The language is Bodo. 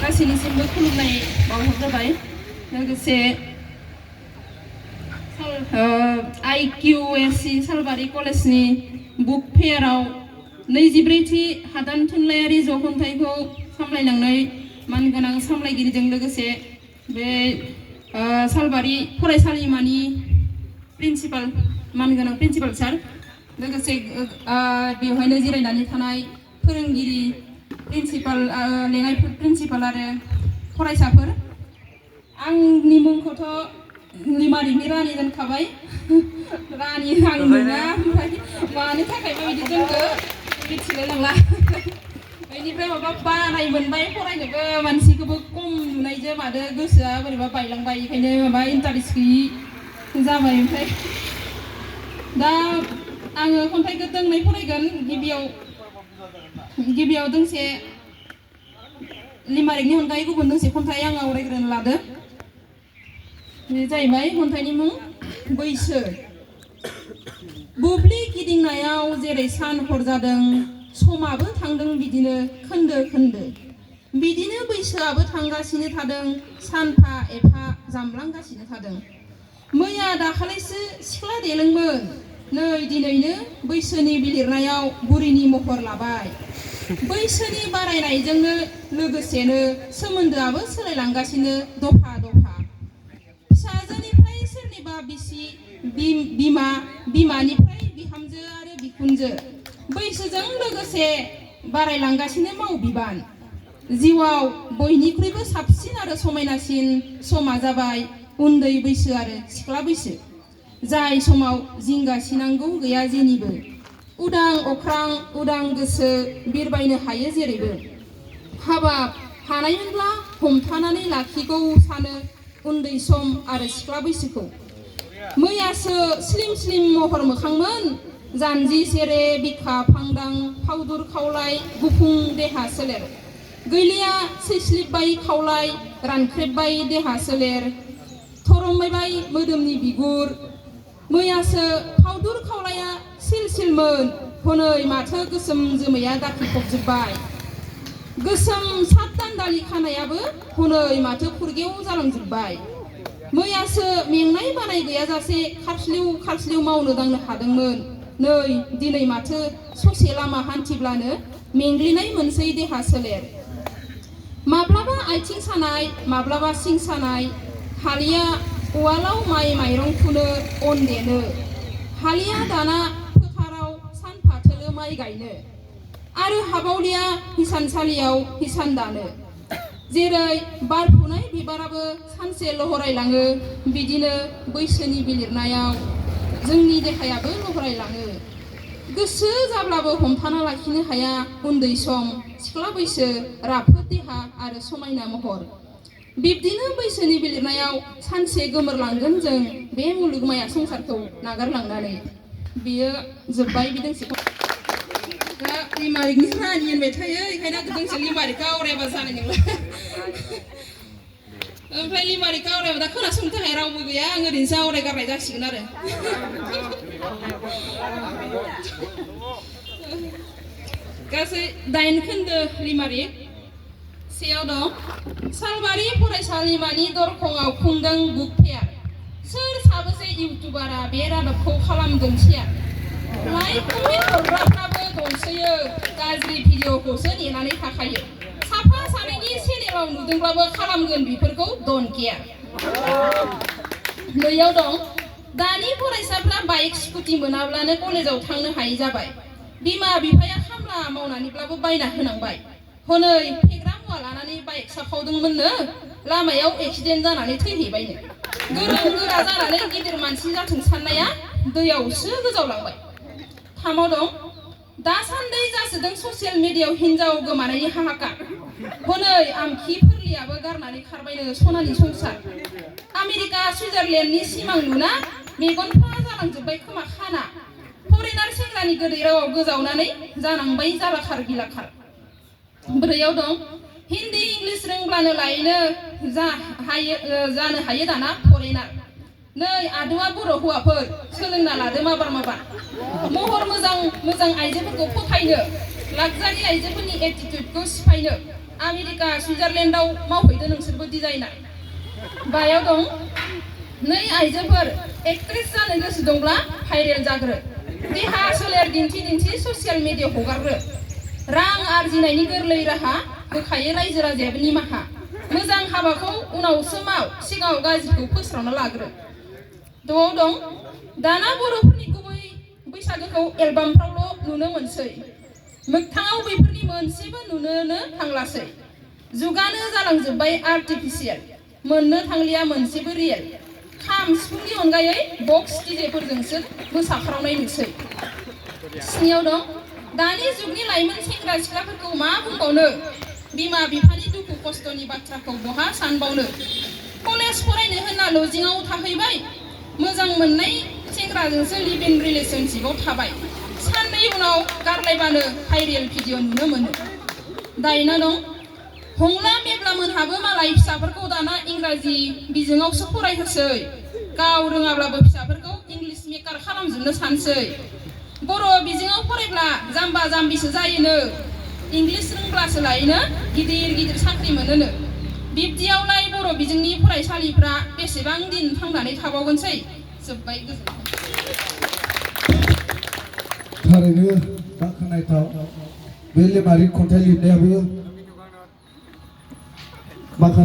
गासैनिसिमबो खुलुमनाय बावहरग्रोबाय लोगोसे IQSC सालबारि कलेजनि बुक फेयाराव 24थि हादान थुनलाइयारि जखुंथायखौ सामलायलांनाय मानगोनां सामलायगिरिजों लोगोसे बे सालबारि फरायसालिमानि प्रिन्सिपाल मानगोनां प्रिन्सिपाल सार लोगोसे बेवहायनो जिरायनानै थानाय फोरोंगिरि प्रिन्सिपाल लेङाइ प्रिन्सिपाल आरो फरायसाफोर आंनि मुंखौथ' लिमारिकनि रानि दोनखाबाय रानि आं नङा ओमफ्राय मानि थाखाय बेबायदि दोनखो मिथिलाय लांला बेनिफ्राय माबा बानाय मोनबाय फरायनोबो मानसिखौबो खम नुनायजों मादो गोसोआ बोरैबा बायलांबाय बेखायनो माबा इन्टारेस्ट गैयि जाबाय ओमफ्राय दा आङो खन्थाइखौ दोंनै फरायगोन गिबियाव दोंसे लिमारिकनि अनगायै गुबुन दोंसे खन्थाइ आं आवरायग्रोनो लादो बे जाहैबाय खन्थाइनि मुं बैसो बुब्लि गिदिंनायाव जेरै सान हर जादों समाबो थांदों बिदिनो खोन्दो खोन्दो बिदिनो बैसोआबो थांगासिनो थादों सानफा एफा जामलांगासिनो थादों मैया दाखालिसो सिख्ला देलोंमोन नै दिनैनो बैसोनि बिलिरनायाव बुरिनि महर लाबाय बैसोनि बारायनायजोंनो लोगोसेनो सोमोन्दोआबो सोलायलांगासिनो दफा दफा फिसाजोनिफ्राय सोरनिबा बिसि बिमा बिमानिफ्राय बिहामजो आरो बिखुनजो बैसोजों लोगोसे बारायलांगासिनो मावबिबान जिउआव बयनिख्रुइबो साबसिन आरो समायनासिन समा जाबाय उन्दै बैसो आरो सिख्ला बैसो जाय समाव जिंगासिनांगौ गैया जेनिबो उदां अख्रां उदां गोसो बिरबायनो हायो जेरैबो हाबाब हानायमोनब्ला हमथानानै लाखिगौ सानो उन्दै सम आरो सिख्ला बैसोखौ मैयासो स्लिम स्लिम महर मोखांमोन जानजि सेरे बिखा फांदां फावदुर खावलाय गुफुं देहा सोलेर गैलिया सैस्लिबबाय खावलाय रानख्रेबबाय देहा सोलेर थरमबाय मोदोमनि बिगुर मैयासो फावदुर खावलाया सिल सिलमोन हनै माथो गोसोम जोमैया दाखिफबजोब्बाय गोसोम सात दान्दालि खानायाबो हनै माथो फुरगेव जालांजोब्बाय मैयासो मेंनाय बानाय गैयाजासे खारस्लिउ मावनो दांनो हादोंमोन नै दिनै माथो ससे लामा हान्थिब्लानो मेंग्लिनाय मोनसै देहा सोलेर माब्लाबा आथिं सानाय माब्लाबा सिं सानाय हालिया उवालाव माइरं फुनो अन देनो हालिया दाना फोथाराव सानफाथोलो माइ गायनो आरो हाबावलिया हिसानसालियाव हिसान दानो जेरै बारफुनाय बिबाराबो सानसे लहरायलाङो बिदिनो बैसोनि बिलिरनायाव जोंनि देहायाबो लहरायलाङो गोसो जाब्लाबो हमथाना लाखिनो हाया उन्दै सम सिख्ला बैसो राफोद देहा आरो समायना महर बिब्दिनो बैसोनि बिलिरनायाव सानसे गोमोरलांगोन जों बे मुलुगमाया संसारखौ नागारलांनानै बियो जोब्बाय बे दोंसेखौ दा लिमारिकनि रानि होनबाय थायो बेखायनो दोंसे लिमारिकखौ आवरायाबा जानाय नंला ओमफ्राय लिमारिकखौ आवरायाबा दा खोनासंनो थाखाय रावबो गैया आं ओरैनोसो आवरायगारनाय जासिगोन आरो गासै 8 खोन्दो लिमारिक सेयाव दं सालबारि फरायसालिमानि दरखंआव खुंदों बुक फेयार सोर साबेसे इउटुबारा बे रादाबखौ खालामदों शेयार लाइक कमेन्ट हरग्राफ्राबो दंसोयो गाज्रि भिडिअखौसो नेनानै थाखायो साफा सानैनि चेनेलाव नुदोंब्लाबो खालामगोन बेफोरखौ डन्ट केयार नैयाव दं दानि फरायसाफ्रा बाइक स्कुटि मोनाब्लानो कलेजाव थांनो हायै जाबाय बिमा बिफाया खामला मावनानैब्लाबो बायना होनांबाय हनै फेग्रा मुवा लानानै बाइक साखावदोंमोननो लामायाव एक्सिडेन्ट जानानै थैहैबायनो गोरों गोरा जानानै गिदिर मानसि जाथों साननाया दैयावसो गोजावलांबाय थामाव दं दासान्दै जासोदों ससियेल मिडियायाव हिन्जाव गोमानायनि हाहाकार हनै आमखि फोरलियाबो गारनानै खारबायनो सनानि संसार आमेरिका सुइजारलेण्डनि सिमां नुना मेगनफ्रा जालांजोब्बाय खोमा खाना फरेनार सेंग्रानि गोदै रावाव गोजावनानै जानांबाय जालाखार बिलाखार ब्रैयाव दं हिन्दी इंलिश रोंब्लानो लायनो जानो हायो दाना फरेनार नै आदुआ बर' हौवाफोर सोलोंना लादो माबार महर मोजां आइजोफोरखौ फोथायनो लाक्जारि आइजोफोरनि एटिट्युडखौ सिफायनो आमेरिका सुइजारलेण्डआव मावहैदो नोंसोरबो डिजाइनार बायाव दं नै आइजोफोर एक्ट्रेस जानो गोसो दंब्ला भाइरेल जाग्रो देहा सोलेर दिन्थि दिन्थि ससियेल मिडियायाव हगारग्रो रां आरजिनायनि गोरलै राहा होखायो रायजो राजायाबो निमाहा मोजां हाबाखौ उनावसो माव सिगाङाव गाज्रिखौ फोस्रावना लाग्रो द'आव दं दाना बर'फोरनि गुबै बैसागोखौ एलबामफ्रावल' नुनो मोनसै मोगथाङाव बेफोरनि मोनसेबो नुनोनो थांलासै जुगानो जालांजोब्बाय आर्टिफिशियेल मोननो थांलिया मोनसेबो रियेल खाम सिफुंनि अनगायै बक्स डिजेफोरजोंसो मोसाख्रावनाय नुसै स्नियाव दं दानि जुगनि लाइमोन सेंग्रा सिख्लाफोरखौ मा बुंबावनो बिमा बिफानि दुखु खस्थ'नि बाथ्राखौ बहा सानबावनो कलेज फरायनो होनना लजिङाव थाहैबाय मोजां मोननाय सेंग्राजोंसो लिभ इन रिलेशनशिपआव थाबाय साननै उनाव गारलायबानो भाइरेल भिडिअ नुनो मोनो दाइना दं हंला मेब्ला मोनहाबो मालाय फिसाफोरखौ दाना इंराजि बिजोङावसो फरायहोसै गाव रोङाब्लाबो फिसाफोरखौ इंलिश मेकार खालामजोबनो सानसै बर' बिजोङाव फरायब्ला जाम्बा जाम्बिसो जायोनो इंलिश रोंब्लासो लायनो गिदिर गिदिर साख्रि मोनोनो बिब्दियावलाय बर' बिजोंनि फरायसालिफ्रा बेसेबां दिन थांनानै थाबावगोनसै जोब्बाय थारैनो बाख्नायथाव बे लेमारि खन्थाइ लिरनायाबो माखासे